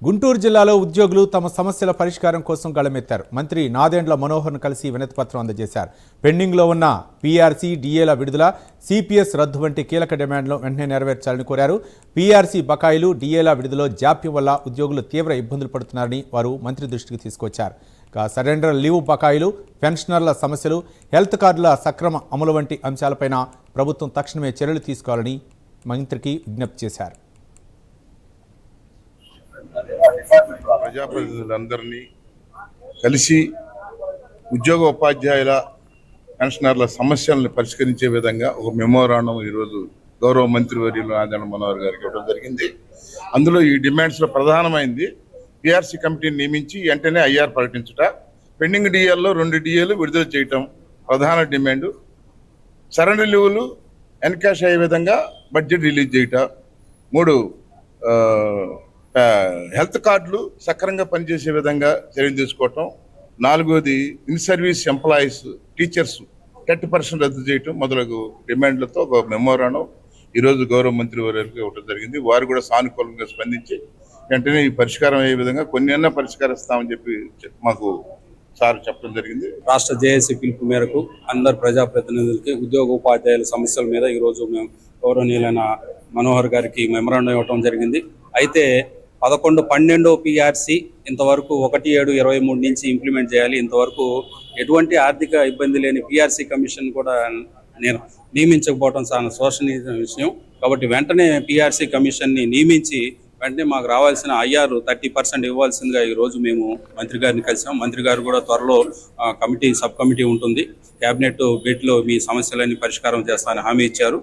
గుంటూరు జిల్లాలో ఉద్యోగులు తమ సమస్యల పరిష్కారం కోసం గళమెత్తారు. మంత్రి నాదెండ్ల మనోహర్ను కలిసి వినతిపత్రం అందజేశారు. పెండింగ్లో ఉన్న పీఆర్సీ, డీఏల విడుదల, సిపిఎస్ రద్దు వంటి కీలక డిమాండ్లు వెంటనే నెరవేర్చాలని కోరారు. పీఆర్సీ బకాయిలు, డీఏల విడుదల జాప్యం వల్ల ఉద్యోగులు తీవ్ర ఇబ్బందులు పడుతున్నారని వారు మంత్రి దృష్టికి తీసుకొచ్చారు. సరెండర్ లీవ్ బకాయిలు, పెన్షనర్ల సమస్యలు, హెల్త్ కార్డుల సక్రమ అమలు వంటి అంశాలపైన ప్రభుత్వం తక్షణమే చర్యలు తీసుకోవాలని మంత్రికి విజ్ఞప్తి చేశారు. ప్రజాప్రతినిధులందరినీ కలిసి ఉద్యోగ ఉపాధ్యాయుల పెన్షనర్ల సమస్యలను పరిష్కరించే విధంగా ఒక మెమోరాండం ఈరోజు గౌరవ మంత్రివర్యులు నాదెండ్ల మనోహర్ గారికి ఇవ్వడం జరిగింది. అందులో ఈ డిమాండ్స్లో ప్రధానమైంది పీఆర్సీ కమిటీని నియమించి వెంటనే ఐఆర్ ప్రకటించుట, పెండింగ్ డిఏల్లో 2 డిఏలు విడుదల చేయటం ప్రధాన డిమాండ్, సరెండర్ లీవులు ఎన్కాష్ అయ్యే విధంగా బడ్జెట్ రిలీజ్ చేయట, 3 హెల్త్ కార్డులు సక్రమంగా పనిచేసే విధంగా చర్యలు తీసుకోవటం, 4వది ఇన్ సర్వీస్ ఎంప్లాయీస్, టీచర్స్ 30% రద్దు చేయటం మొదలగు డిమాండ్లతో ఒక మెమోరాండం ఈరోజు గౌరవ మంత్రి వారికి ఇవ్వడం జరిగింది. వారు కూడా సానుకూలంగా స్పందించి వెంటనే ఈ పరిష్కారం అయ్యే విధంగా కొన్ని పరిష్కరిస్తామని చెప్పి మాకు సార్ చెప్పడం జరిగింది. రాష్ట్ర జేఏసీ పిలుపు మేరకు అందరు ప్రజాప్రతినిధులకి ఉద్యోగ ఉపాధ్యాయుల సమస్యల మీద ఈరోజు మేము గౌరవనీయులైన మనోహర్ గారికి మెమోరాండం ఇవ్వడం జరిగింది. అయితే 11-12 పీఆర్సీ ఇంతవరకు 1/7/23 నుంచి ఇంప్లిమెంట్ చేయాలి. ఇంతవరకు ఎటువంటి ఆర్థిక ఇబ్బంది లేని పీఆర్సీ కమిషన్ కూడా నియమించకపోవడం చాలా శోచనీయ విషయం. కాబట్టి వెంటనే పీఆర్సీ కమిషన్ని నియమించి వెంటనే మాకు రావాల్సిన ఐఆర్ 30% ఇవ్వాల్సిందిగా ఈరోజు మేము మంత్రి గారిని కలిసాం. మంత్రి గారు కూడా త్వరలో సబ్ కమిటీ ఉంటుంది, కేబినెట్ భేటీలో మీ సమస్యలన్నీ పరిష్కారం చేస్తానని హామీ ఇచ్చారు.